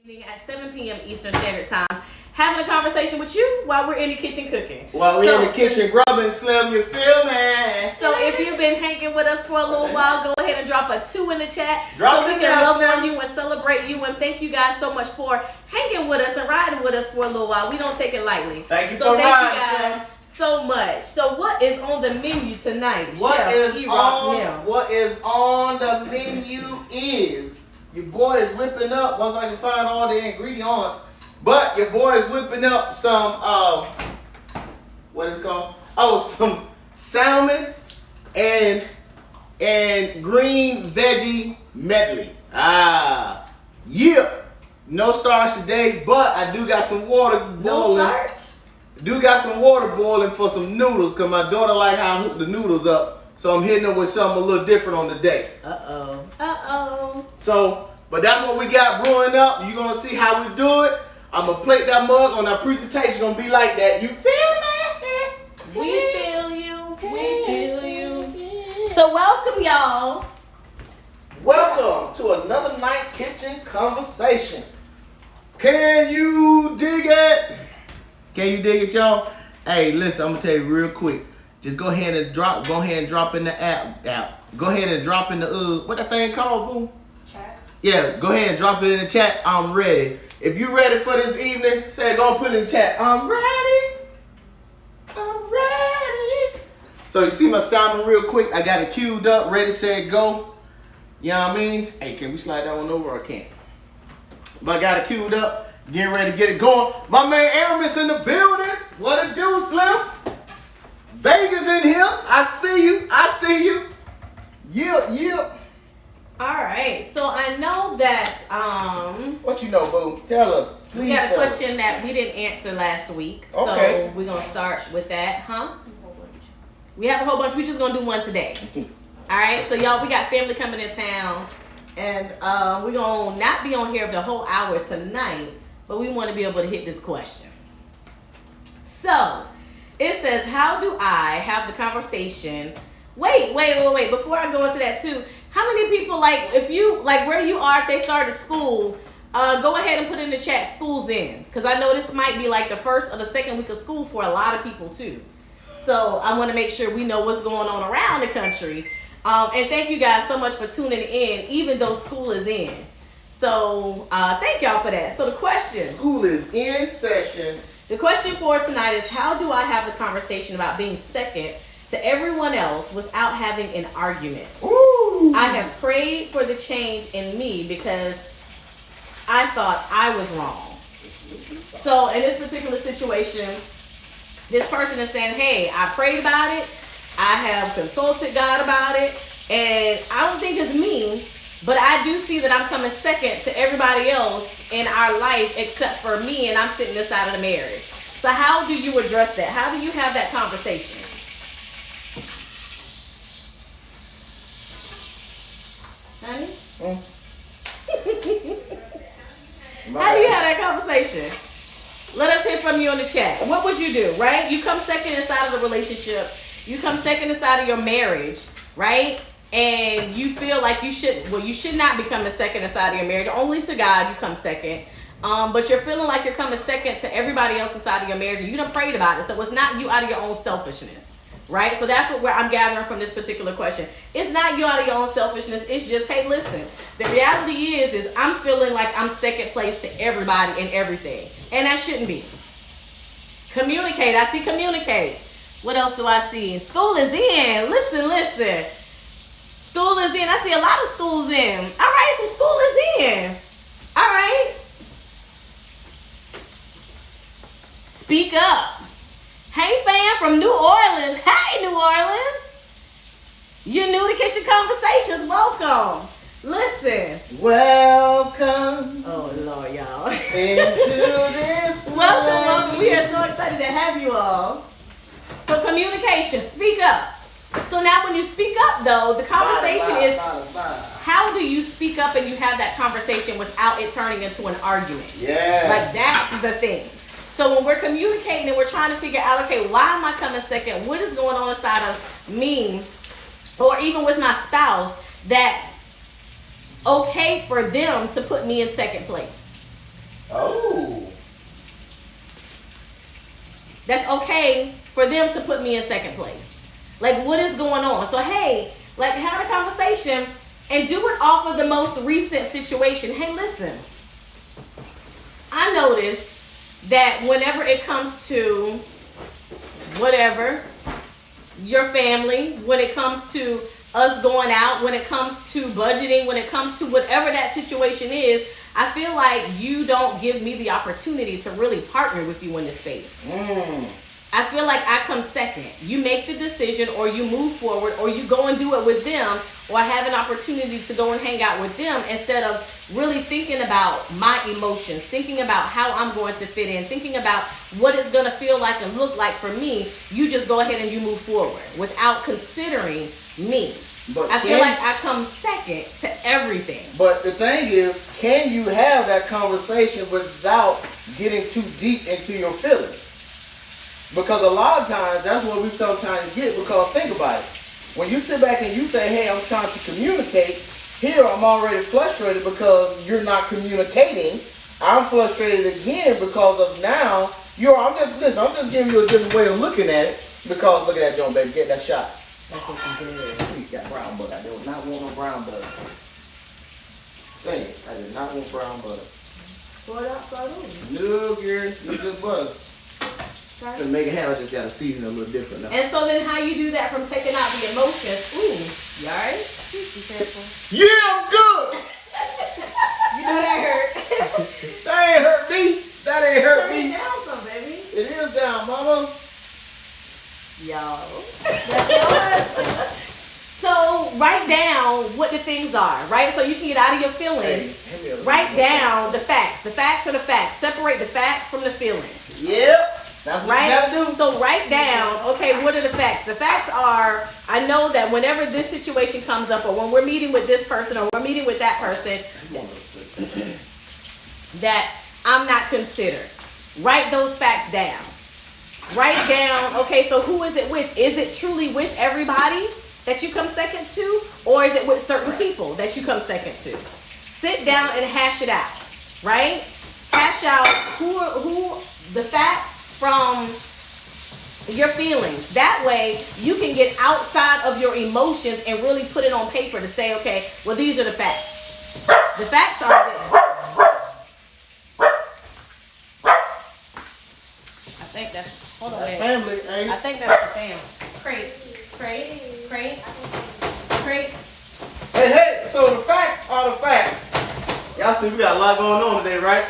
At 7 p.m. Eastern Standard Time, having a conversation with you while we're in the kitchen cooking. While we're in the kitchen grubbing, Slim, you feel me? So if you've been hanging with us for a little while, go ahead and drop a 2 in the chat so we can love on you and celebrate you. And thank you guys so much for hanging with us and riding with us for a little while. We don't take it lightly. Thank you so for thank riding, you guys so much. So what is on the menu tonight? What Chef is on the menu is your boy is whipping up once I can find all the ingredients. But your boy is whipping up some what is it called? Oh, some salmon and green veggie medley. Yeah. No starch today, but I do got some water boiling. No starch? Do got some water boiling for some noodles because my daughter like how I hook the noodles up. So I'm hitting them with something a little different on the day. So, but that's what we got brewing up. You're going to see how we do it. I'm going to plate that mug on our presentation. Going to be like that. You feel me? We feel you. We feel you. So welcome, y'all. Welcome to another night kitchen conversation. Can you dig it? Can you dig it, y'all? Hey, listen, I'm going to tell you real quick. Just go ahead and drop in the app. Go ahead and drop in the what that thing called, boo? Chat. Yeah, go ahead and drop it in the chat. I'm ready. If you ready for this evening, say go and put it in the chat. I'm ready. I'm ready. So you see my salmon real quick. I got it queued up, ready, set, go. You know what I mean? Hey, can we slide that one over or can't? But I got it queued up, getting ready to get it going. My man Aramis in the building. What it do, Slim? Vegas in here. I see you. I see you. Yeah. All right. So I know that What you know, boo? Tell us. Please. We got a question that we didn't answer last week. Okay. So we're gonna start with that, huh? We have a whole bunch. We're just gonna do one today. All right. So y'all, we got family coming in town, and we're gonna not be on here the whole hour tonight, but we want to be able to hit this question. So. It says, how do I have the conversation? Wait. Before I go into that too, how many people, like, if you, like where you are, if they started school, go ahead and put in the chat schools in. Because I know this might be like the first or the second week of school for a lot of people too. So I want to make sure we know what's going on around the country. And thank you guys so much for tuning in, even though school is in. So thank y'all for that. So the question. School is in session. The question for tonight is, how do I have the conversation about being second to everyone else without having an argument? Ooh. I have prayed for the change in me because I thought I was wrong. So in this particular situation, this person is saying, hey, I prayed about it. I have consulted God about it. And I don't think it's me, but I do see that I'm coming second to everybody else in our life except for me, and I'm sitting this side of the marriage. So how do you address that? How do you have that conversation? Honey? How do you have that conversation? Let us hear from you in the chat. What would you do, right? You come second inside of the relationship. You come second inside of your marriage, right? And you feel like you should not be coming second inside of your marriage. Only to God you come second. But you're feeling like you're coming second to everybody else inside of your marriage, and you done prayed about it. So it's not you out of your own selfishness, right? So that's where I'm gathering from this particular question. It's not you out of your own selfishness. It's just, hey, listen, the reality is I'm feeling like I'm second place to everybody and everything. And that shouldn't be. Communicate. I see communicate. What else do I see? School is in. Listen. School is in. I see a lot of schools in. All right, so school is in. All right. Speak up. Hey, fam from New Orleans. Hey, New Orleans. You're new to Kitchen Conversations. Welcome. Listen. Welcome. Oh, Lord, y'all. Into this Welcome. We are so excited to have you all. So communication. Speak up. So now when you speak up, though, the conversation is, how do you speak up and you have that conversation without it turning into an argument? Yeah. Like, that's the thing. So when we're communicating and we're trying to figure out, okay, why am I coming second? What is going on inside of me, or even with my spouse, that's okay for them to put me in second place? Oh. That's okay for them to put me in second place. Like, what is going on? So, hey, like, have a conversation and do it off of the most recent situation. Hey, listen, I notice that whenever it comes to whatever, your family, when it comes to us going out, when it comes to budgeting, when it comes to whatever that situation is, I feel like you don't give me the opportunity to really partner with you in this space. I feel like I come second. You make the decision, or you move forward, or you go and do it with them, or I have an opportunity to go and hang out with them instead of really thinking about my emotions, thinking about how I'm going to fit in, thinking about what it's going to feel like and look like for me. You just go ahead and you move forward without considering me. But I feel like I come second to everything. But the thing is, can you have that conversation without getting too deep into your feelings? Because a lot of times, that's what we sometimes get. Because think about it. When you sit back and you say, hey, I'm trying to communicate, here I'm already frustrated because you're not communicating. I'm frustrated again because of now, I'm just giving you a different way of looking at it. Because look at that, John, baby, get that shot. That's what you did. We got brown butter. I did not want no brown butter. Dang it, I did not want brown butter. Pour it outside on. No, Gary, it's just butter. Okay. To make it happen, I just gotta season it a little different now. And so then how you do that from taking out the emotions? Ooh, you alright? Be careful. Yeah, I'm good! You know that hurt. That ain't hurt me. That ain't hurt Turn it me. down some, baby. It is down, mama. Y'all. So write down what the things are, right? So you can get out of your feelings. Hey, write down the facts. The facts are the facts. Separate the facts from the feelings. Yep. That's what you gotta do. So write down, okay, what are the facts? The facts are, I know that whenever this situation comes up, or when we're meeting with this person, or we're meeting with that person, that I'm not considered. Write those facts down. Write down, okay, so who is it with? Is it truly with everybody that you come second to? Or is it with certain people that you come second to? Sit down and hash it out, right? Hash out who the facts from your feelings. That way you can get outside of your emotions and really put it on paper to say, okay, well, these are the facts. The facts are this. I think that's, hold on, wait. Family, ain't I think that's the family. Crate. Hey, so the facts are the facts. Y'all see we got a lot going on today, right?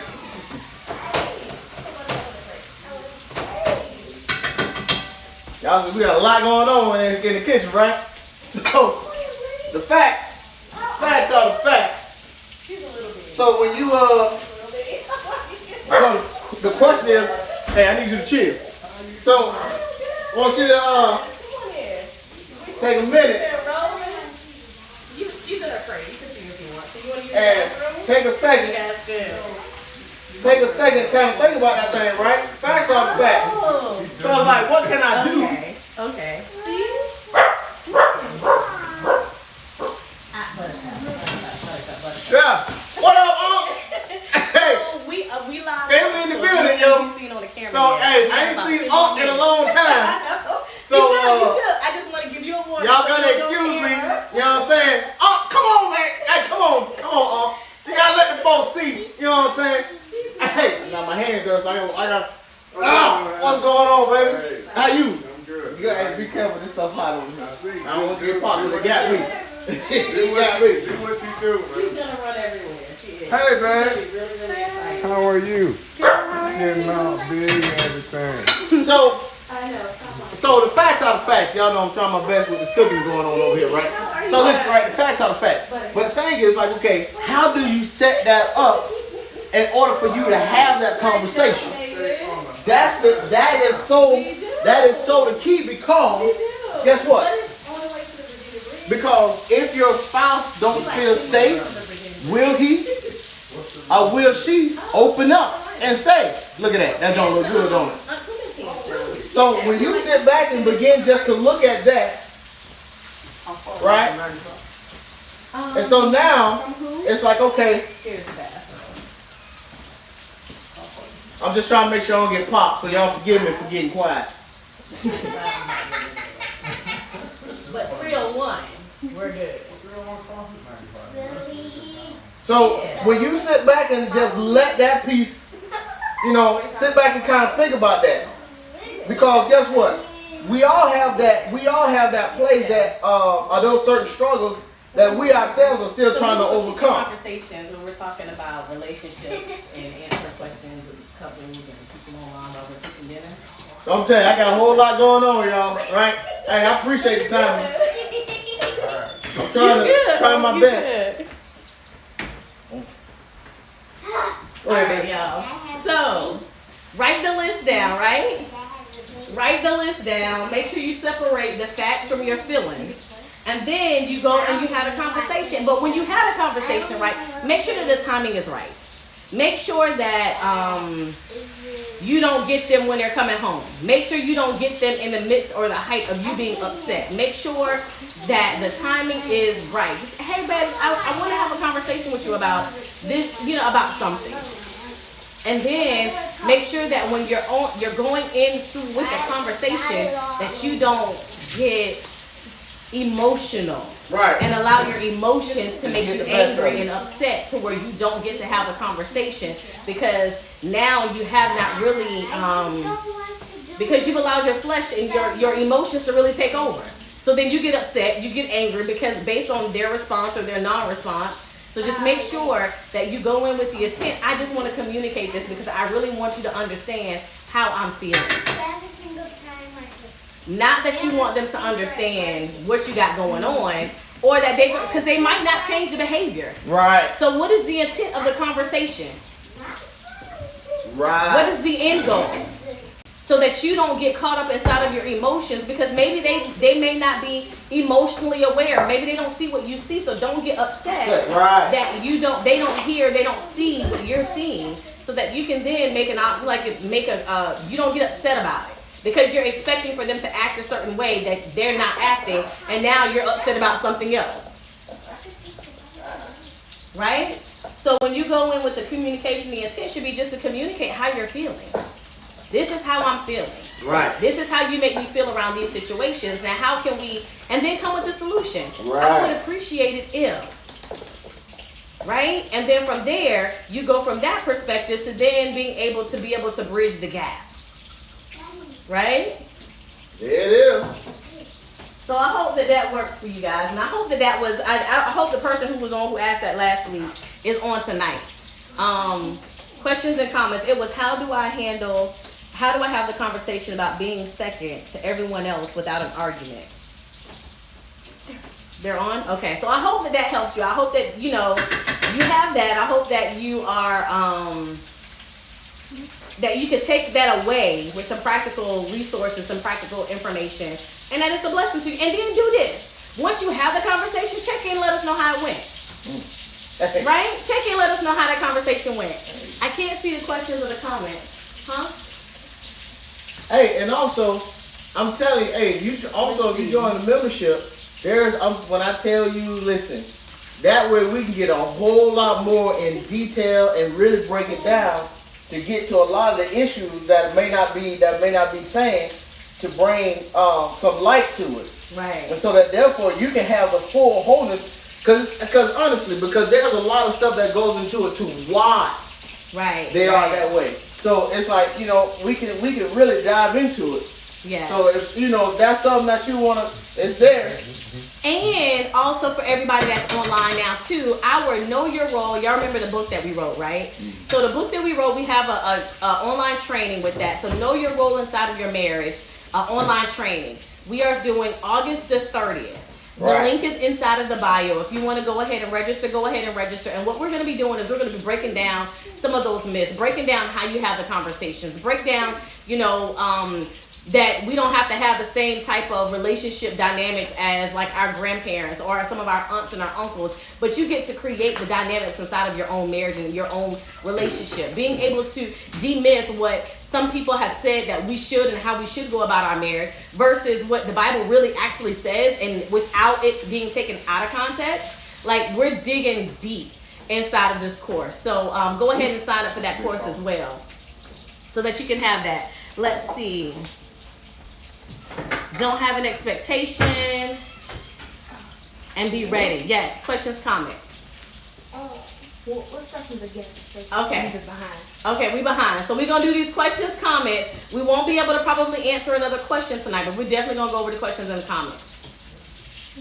Y'all see we got a lot going on in the kitchen, right? So the facts are the facts. So when you so the question is, hey, I need you to chill. So I want you to take a minute She's in her crate. You can see her if you want. So you want to use the and bathroom? take a second. Take a second to kind of think about that thing, right? Facts are the facts. Oh. So I was like, what can I do? Okay. See? Yeah. What up, Unc? Hey, So we live. family in the so building, you yo. ain't seen on the camera So, yet. hey, We I ain't got seen about 10 Unc in a long time. So, you good. I just want to give you a warning. y'all gotta excuse me. You know what I'm saying? Unc, come on, man. Hey, come on, Unc. You gotta let the folks see. You know what I'm saying? Hey, now my hands dirty, so I got. What's going on, baby? How you? I'm good. You gotta be careful. This stuff hot over here. I see. I don't want you to get popped because it got me. Do what you do, She's man. gonna run everywhere. She is. Hey, man. She's really excited. How are you? Getting all big and everything. So, I know. So the facts are the facts. Y'all know I'm trying my best with this cooking going on over here, right? So listen, right? The facts are the facts. But the thing is, like, okay, how do you set that up in order for you to have that conversation? That is so the key, because guess what? Because if your spouse don't feel safe, will he or will she open up and say, look at that, that don't look good, don't it? So when you sit back and begin just to look at that, right? And so now it's like, okay, I'm just trying to make sure I don't get popped, so y'all forgive me for getting quiet. But 301, we're good. So when you sit back and just let that piece, sit back and kind of think about that. Because guess what? We all have that place that are those certain struggles that we ourselves are still trying to overcome. Conversations when we're talking about relationships and answer questions with couples and people online while we're cooking dinner. So I'm telling you, I got a whole lot going on, y'all. Right? Hey, I appreciate the time. I'm trying my best. All right, y'all. So, write the list down, right? Write the list down. Make sure you separate the facts from your feelings. And then you go and you have a conversation. But when you have a conversation, right, make sure that the timing is right. Make sure that you don't get them when they're coming home. Make sure you don't get them in the midst or the height of you being upset. Make sure that the timing is right. Just, hey, babe, I want to have a conversation with you about this, about something. And then make sure that when you're going in through with the conversation that you don't get emotional. Right. And allow your emotions to make you angry and upset to where you don't get to have a conversation, because now you have not really, because you've allowed your flesh and your emotions to really take over. So then you get upset, you get angry because based on their response or their non-response. So just make sure that you go in with the intent. I just want to communicate this because I really want you to understand how I'm feeling. Not that you want them to understand what you got going on, or that because they might not change the behavior. Right. So what is the intent of the conversation? Right. What is the end goal? So that you don't get caught up inside of your emotions, because maybe they may not be emotionally aware. Maybe they don't see what you see, so don't get upset that they don't hear, they don't see what you're seeing, so that you can then you don't get upset about it. Because you're expecting for them to act a certain way that they're not acting, and now you're upset about something else. Right? So when you go in with the communication, the intent should be just to communicate how you're feeling. This is how I'm feeling. Right. This is how you make me feel around these situations. Now how can we, and then come with the solution. Right. I would appreciate it if. Right? And then from there, you go from that perspective to then being able to bridge the gap. Right? There it is. So I hope that works for you guys. And I hope that was, I hope the person who was on, who asked that last week, is on tonight. Questions and comments. It was how do I have the conversation about being second to everyone else without an argument? They're on? Okay. So I hope that helped you. I hope that, you have that. I hope that you are, that you can take that away with some practical resources, some practical information, and that it's a blessing to you. And then do this. Once you have the conversation, check in and let us know how it went. Right? Check in and let us know how that conversation went. I can't see the questions or the comments. Huh? Hey, and also, I'm telling you, if you join the membership, when I tell you, listen, that way we can get a whole lot more in detail and really break it down to get to a lot of the issues that may not be saying, to bring some light to it. Right. And so that therefore you can have the full wholeness, because honestly, because there's a lot of stuff that goes into it to why they are that way. So it's like, we can really dive into it. Yeah. So if that's something that you wanna, it's there. And also for everybody that's online now too, our Know Your Role. Y'all remember the book that we wrote, right? Mm-hmm. So the book that we wrote, we have a online training with that. So Know Your Role Inside of Your Marriage, online training. We are doing August the 30th. The link is inside of the bio. If you want to go ahead and register, go ahead and register. And what we're going to be doing is we're going to be breaking down some of those myths, breaking down how you have the conversations, break down, that we don't have to have the same type of relationship dynamics as like our grandparents or some of our aunts and our uncles, but you get to create the dynamics inside of your own marriage and your own relationship. Being able to demyth what some people have said that we should and how we should go about our marriage versus what the Bible really actually says, and without it being taken out of context. Like, we're digging deep inside of this course. So go ahead and sign up for that course as well. so that you can have that. Let's see. Don't have an expectation and be ready. Yes, questions, comments. Oh, well, let's start from the beginning. Okay. We're behind. Okay, we behind. So we're going to do these questions, comments. We won't be able to probably answer another question tonight, but we're definitely going to go over the questions and the comments.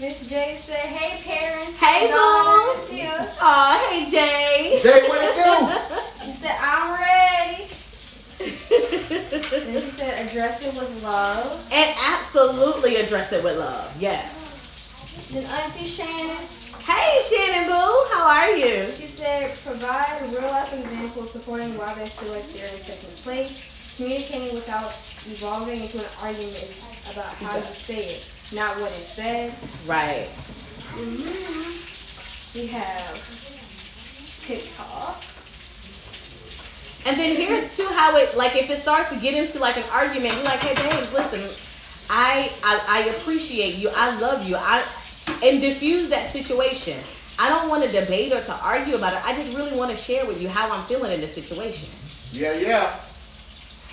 Miss J said, "Hey parents." Hey, Dawn Mom. is here. Aw, hey, Jay. Jay, what it She said, "I'm ready." Then she said, "Address it with love." And absolutely address it with love. Yes. Then Auntie Shannon, Hey, Shannon Boo. How are you? she said, "Provide real life examples supporting why they feel like they're in second place. Communicating without evolving into an argument is about how you say it, not what is said." Right. We have TikTok. And then here's too how it, like, if it starts to get into like an argument, you're like, hey, babes, listen, I appreciate you. I love you. And diffuse that situation. I don't want to debate or to argue about it. I just really want to share with you how I'm feeling in this situation. Yeah, yeah.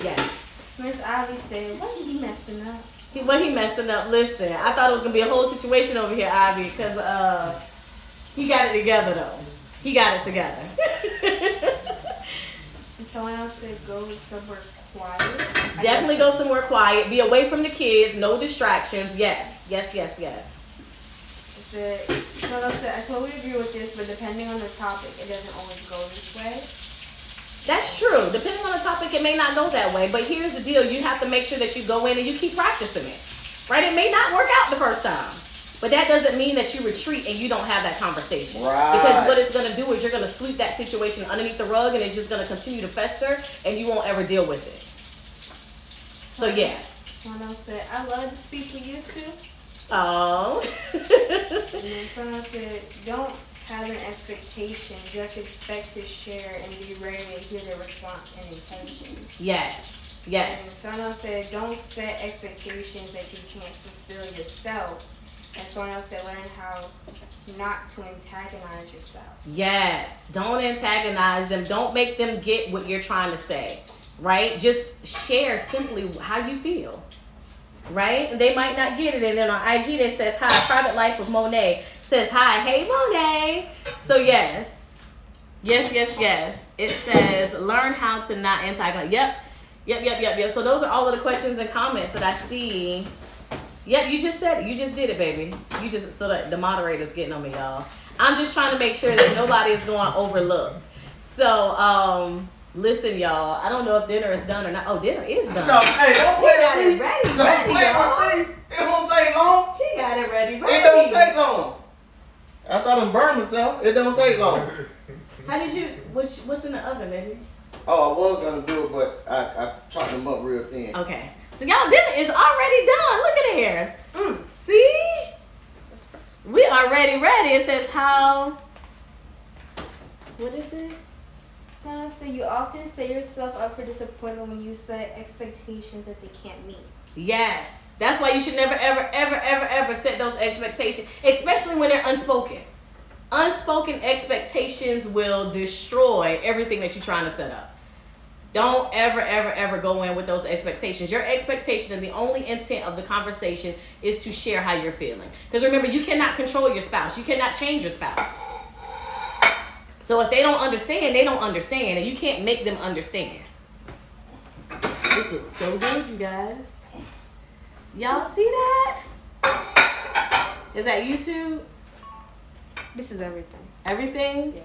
Yes. Miss Ivy said, "What is he messing up?" What he messing up? Listen, I thought it was going to be a whole situation over here, Ivy, because he got it together, though. He got it together. And someone else said, "Go somewhere quiet." Definitely go somewhere quiet. Be away from the kids. No distractions. Yes. Yes, yes, yes. Someone else said, "I totally agree with this, but depending on the topic, it doesn't always go this way." That's true. Depending on the topic, it may not go that way. But here's the deal. You have to make sure that you go in and you keep practicing it. Right? It may not work out the first time. But that doesn't mean that you retreat and you don't have that conversation. Right. Because what it's going to do is you're going to sweep that situation underneath the rug and it's just going to continue to fester and you won't ever deal with it. So, yes. Someone else said, "I love to speak with you too." Oh. And then someone else said, "Don't have an expectation, just expect to share and be ready to hear their response and intentions." Yes. And Yes. someone else said, "Don't set expectations that you can't fulfill yourself." And someone else said, "Learn how not to antagonize your spouse." Yes. Don't antagonize them. Don't make them get what you're trying to say. Right? Just share simply how you feel. Right? And they might not get it. And then on IG that says, "Hi, private life with Monet." Says, "Hi, hey Monet." So yes. Yes, yes, yes. It says, learn how to not antagonize. Yep. So those are all of the questions and comments that I see. Yep, you just said it. You just did it, baby. You just, so that the moderator's getting on me, y'all. I'm just trying to make sure that nobody is going overlooked. So, listen, y'all. I don't know if dinner is done or not. Oh, dinner is done. So, hey, don't play got with it me. ready, Don't ready, play y'all. with me. It won't take long. He got it ready. It don't take long. I thought I burned myself. It don't take long. How did you, what's in the oven, baby? Oh, I was gonna do it, but I chopped them up real thin. Okay. So y'all dinner is already done. Look at here. See? We are ready. It says how, what is it? Someone else said, "You often set yourself up for disappointment when you set expectations that they can't meet." Yes. That's why you should never, ever set those expectations, especially when they're unspoken. Unspoken expectations will destroy everything that you're trying to set up. Don't ever go in with those expectations. Your expectation and the only intent of the conversation is to share how you're feeling. Because remember, you cannot control your spouse. You cannot change your spouse. So if they don't understand, they don't understand. And you can't make them understand. This looks so good, you guys. Y'all see that? Is that YouTube? This is everything. Everything? Yeah.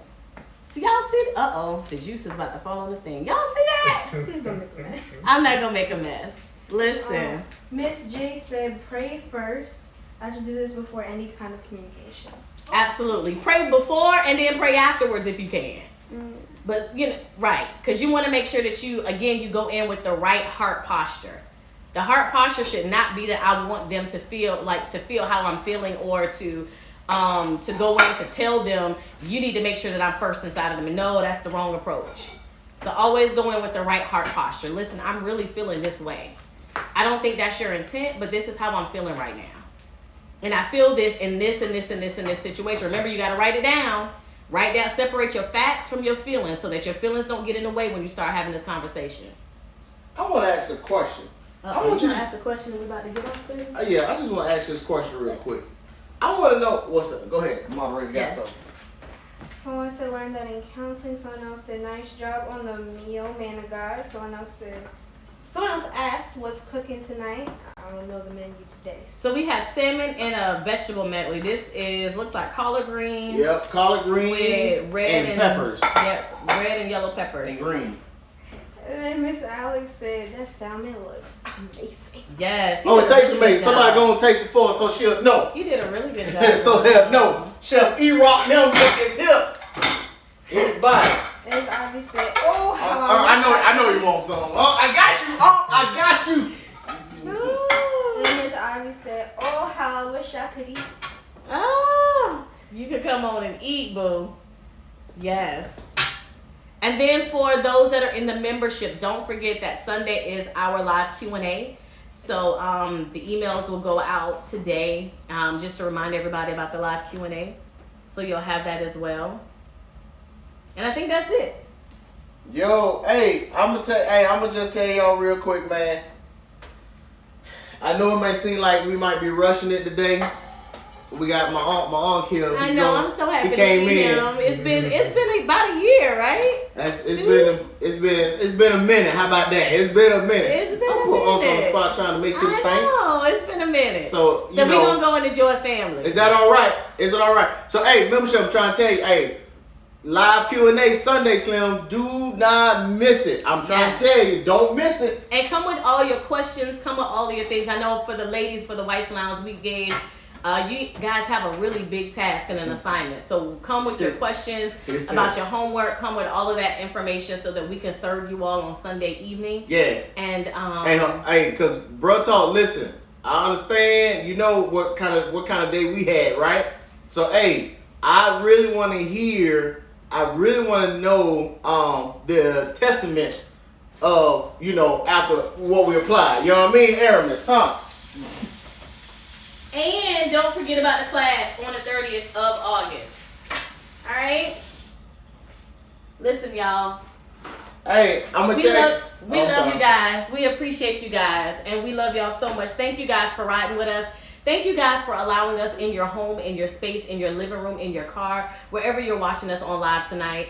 So y'all see? Uh-oh. The juice is about to fall on the thing. Y'all see that? Please don't make a mess. I'm not gonna make a mess. Listen. Miss J said, "Pray first. I have to do this before any kind of communication." Absolutely. Pray before and then pray afterwards if you can. But, you know, right. Because you want to make sure that you go in with the right heart posture. The heart posture should not be that I want them to feel how I'm feeling, or to go in to tell them you need to make sure that I'm first inside of them. And no, that's the wrong approach. So always go in with the right heart posture. Listen, I'm really feeling this way. I don't think that's your intent, but this is how I'm feeling right now. And I feel this in this and this and this and this situation. Remember, you got to write it down. Write down, separate your facts from your feelings so that your feelings don't get in the way when you start having this conversation. I want to ask a question. I You want you to to ask a question and we about to get off there? yeah, I just want to ask this question real quick. I want to know what's up. Go ahead, moderator. Got something. Yes. Someone said learn that in counseling. Someone else said nice job on the meal, man of God. Someone else asked what's cooking tonight. I don't know the menu today. So we have salmon and a vegetable medley. This looks like collard greens. Yep, collard greens With red and peppers. Yep, red and yellow peppers. And green. And then Miss Alex said that salmon looks amazing. Yes. he Oh, did it a tastes really amazing. good Somebody job. gonna taste it for us so she'll know. He did a really good job. So they'll know. Chef E-Rock now with his hip. His body. And Miss Ivy said, "Oh, how I know you want some. Oh, I got you. Oh, I got you. And then Miss Ivy said, "Oh, how I wish I could eat." Oh, you could come on and eat, boo. Yes. And then for those that are in the membership, don't forget that Sunday is our live Q&A. So the emails will go out today, just to remind everybody about the live Q&A. So you'll have that as well. And I think that's it. Yo, hey, I'm gonna just tell y'all real quick, man. I know it may seem like we might be rushing it today. We got my uncle here. I know, I'm so happy He to came see in. him. It's been about a year, right? It's been a minute. How about that? It's been a minute. It's been I a put uncle on the minute. spot trying to make him I think. know, it's been a minute. So we're gonna go and enjoy family. Is that all right? Is it all right? So hey, membership, I'm trying to tell you, hey, live Q&A Sunday, Slim. Do not miss it. I'm trying to tell you, don't miss it. And come with all your questions. Come with all of your things. I know for the ladies, for the Wife's Lounge, we gave. You guys have a really big task and an assignment. So come with your questions about your homework. Come with all of that information so that we can serve you all on Sunday evening. Yeah. And Hey, cause bro, talk. Listen, I understand. You know what kind of day we had, right? So hey, I really want to hear. I really want to know the testaments of after what we apply. You know what I mean, Aramis, huh? And don't forget about the class on the 30th of August. All right? Listen, y'all. Hey, I'm gonna tell you. We love you guys. We appreciate you guys. And we love y'all so much. Thank you guys for riding with us. Thank you guys for allowing us in your home, in your space, in your living room, in your car, wherever you're watching us on live tonight.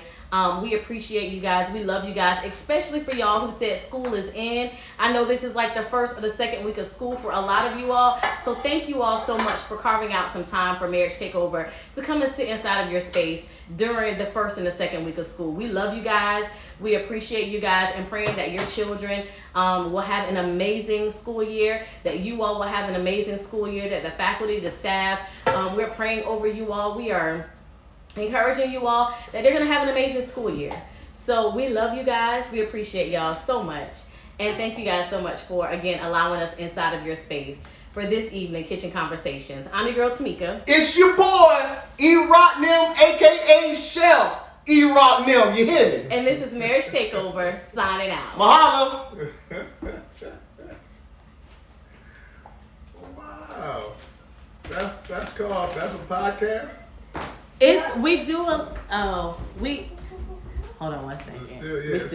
We appreciate you guys. We love you guys, especially for y'all who said school is in. I know this is like the first or the second week of school for a lot of you all. So thank you all so much for carving out some time for Marriage Takeover to come and sit inside of your space during the first and the second week of school. We love you guys. We appreciate you guys and praying that your children will have an amazing school year, that you all will have an amazing school year, that the faculty, the staff, we're praying over you all. We are encouraging you all that they're going to have an amazing school year. So we love you guys. We appreciate y'all so much. And thank you guys so much for, again, allowing us inside of your space for this evening Kitchen Conversations. I'm your girl, Tamika. It's your boy, E-Rock Nim, a.k.a. Chef E-Rock Nim. You hear me? And this is Marriage Takeover, signing out. Mahalo. Wow. That's a podcast? Hold on one second. Still, yeah, We still